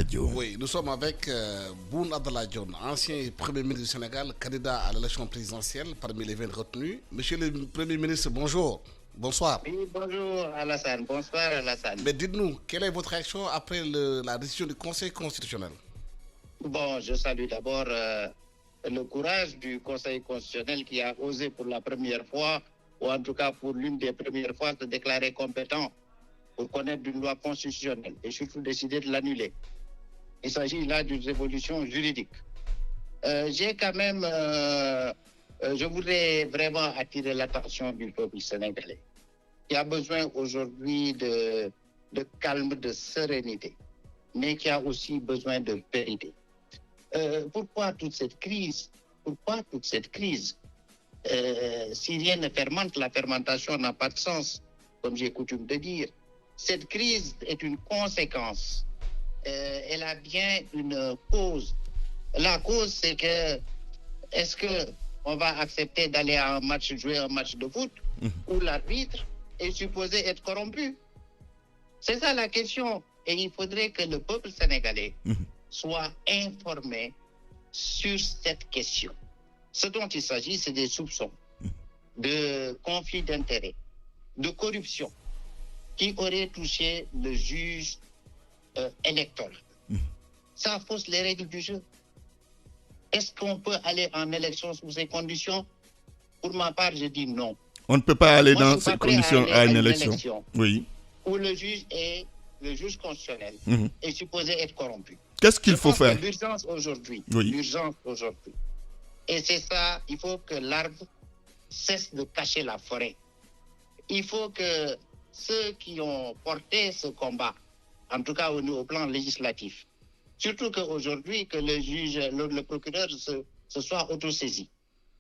radio. Oui, nous sommes avec Boun Abdallah Dionne, ancien Premier ministre du Sénégal, candidat à l'élection présidentielle parmi les 20 retenus. Monsieur le Premier ministre, bonjour. Bonsoir. Oui, bonjour Alassane. Bonsoir Alassane. Mais dites-nous, quelle est votre réaction après la décision du Conseil constitutionnel? Bon, je salue d'abord le courage du Conseil constitutionnel qui a osé pour la première fois, ou en tout cas pour l'une des premières fois, se déclarer compétent pour connaître d'une loi constitutionnelle et surtout décider de l'annuler. Il s'agit là d'une révolution juridique. J'ai quand même, je voudrais vraiment attirer l'attention du peuple sénégalais qui a besoin aujourd'hui de calme, de sérénité, mais qui a aussi besoin de vérité. Pourquoi toute cette crise? Si rien ne fermente, la fermentation n'a pas de sens, comme j'ai coutume de dire. Cette crise est une conséquence. Elle a bien une cause. La cause, c'est que est-ce qu'on va accepter d'aller à un match, jouer un match de foot, où l'arbitre est supposé être corrompu? C'est ça la question. Et il faudrait que le peuple sénégalais soit informé sur cette question. Ce dont il s'agit, c'est des soupçons de conflit d'intérêts, de corruption qui auraient touché le juge électoral. Ça fausse les règles du jeu. Est-ce qu'on peut aller en élection sous ces conditions? Pour ma part, je dis non. On ne peut pas aller Moi, dans ces conditions à une élection. Oui. Où le juge constitutionnel est supposé être corrompu. Qu'est-ce qu'il faut faire? L'urgence aujourd'hui. Oui. L'urgence aujourd'hui. Et c'est ça, il faut que l'arbre cesse de cacher la forêt. Il faut que ceux qui ont porté ce combat, en tout cas au plan législatif, surtout qu'aujourd'hui, que le juge, le procureur se soit autosaisi.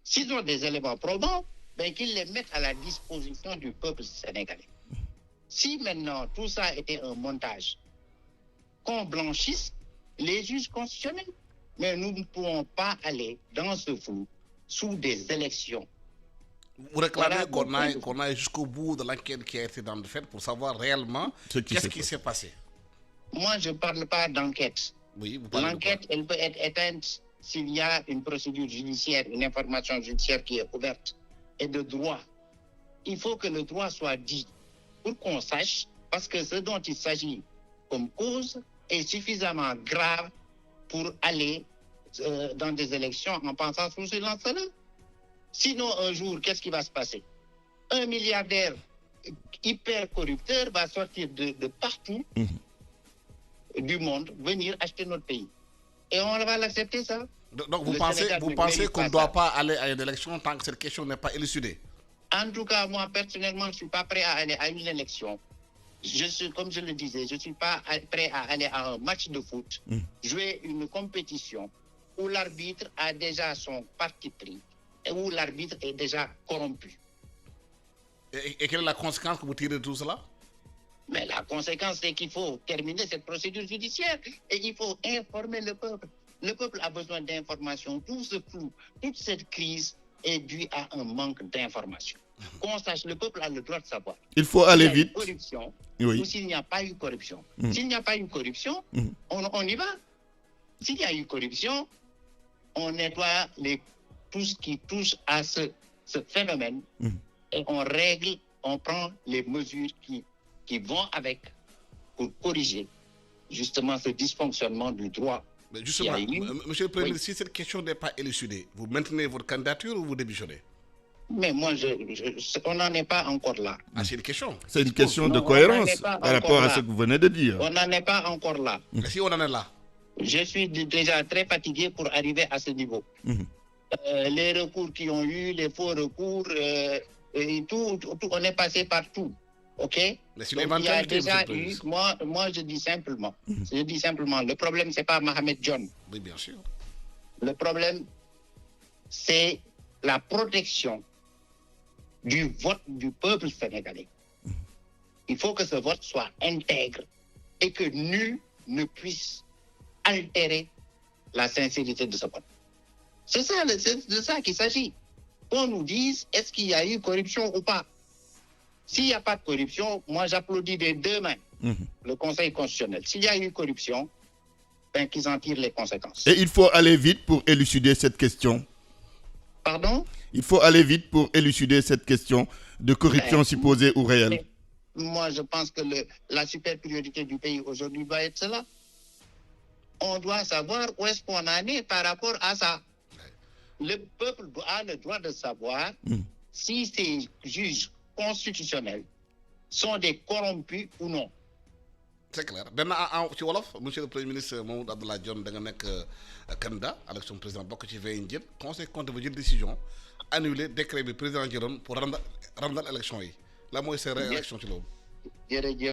S'ils ont des éléments probants, ben, qu'ils les mettent à la disposition du peuple sénégalais. Si maintenant tout ça était un montage, qu'on blanchisse les juges constitutionnels, mais nous ne pouvons pas aller dans ce flou sous des élections. Vous réclamez qu'on aille jusqu'au bout de l'enquête qui a été dans le fait pour savoir réellement qu'est-ce qui s'est passé. Moi, je ne parle pas d'enquête. Oui, vous parlez l'enquête, elle peut être éteinte s'il y a une procédure judiciaire, une information judiciaire qui est ouverte et de droit. Il faut que le droit soit dit pour qu'on sache, parce que ce dont il s'agit comme cause est suffisamment grave pour aller dans des élections en pensant sous ce lance-là. Sinon, un jour, qu'est-ce qui va se passer? Un milliardaire hyper corrupteur va sortir de partout du monde, venir acheter notre pays. Et on va l'accepter, ça? Donc vous pensez qu'on ne doit pas aller à une élection tant que cette question n'est pas élucidée? En tout cas, moi, personnellement, je ne suis pas prêt à aller à une élection. Comme je le disais, je ne suis pas prêt à aller à un match de foot, jouer une compétition où l'arbitre a déjà son parti pris et où l'arbitre est déjà corrompu. Et quelle est la conséquence que vous tirez de tout cela? Mais la conséquence, c'est qu'il faut terminer cette procédure judiciaire et il faut informer le peuple. Le peuple a besoin d'informations. Tout ce flou, toute cette crise est due à un manque d'informations. Qu'on sache, le peuple a le droit de savoir. Il faut aller vite. Corruption, oui. Ou s'il n'y a pas eu corruption. S'il n'y a pas eu corruption, on y va. S'il y a eu corruption, on nettoie tout ce qui touche à ce phénomène et on règle, on prend les mesures qui vont avec pour corriger justement ce dysfonctionnement du droit. Mais justement, monsieur le Premier ministre, si cette question n'est pas élucidée, vous maintenez votre candidature ou vous démissionnez? Mais moi, on n'en est pas encore là. Ah, c'est une question. C'est une question de cohérence par rapport à ce que vous venez de dire. On n'en est pas encore là. Mais si on en est là? Je suis déjà très fatigué pour arriver à ce niveau. Les recours qui ont eu, les faux recours, et tout, on est passé par tout. OK? Mais si donc, il y a déjà eu, moi je dis simplement, le problème, ce n'est pas Mohamed Dionne. Oui, bien sûr. Le problème, c'est la protection du vote du peuple sénégalais. Il faut que ce vote soit intègre et que nul ne puisse altérer la sincérité de ce vote. C'est de ça qu'il s'agit. Qu'on nous dise, est-ce qu'il y a eu corruption ou pas? S'il n'y a pas de corruption, moi j'applaudis des deux mains le Conseil constitutionnel. S'il y a eu corruption, qu'ils en tirent les conséquences. Et il faut aller vite pour élucider cette question. Pardon? Il faut aller vite pour élucider cette question de corruption supposée ou réelle. Moi, je pense que la super priorité du pays aujourd'hui doit être cela. On doit savoir où est-ce qu'on en est par rapport à ça. Le peuple a le droit de savoir si ces juges constitutionnels sont des corrompus ou non. C'est clair. Ci wolof monsieur le premier ministre Mamadou Abdoulaye Dione da nga nekk candidat à l'élection président bokk ci veille njël conseil constitutionnel ba jël décision annuler décret bi président jëloon pour randal élection yi la mooy sa réaction ci loolu. Jërëjëf.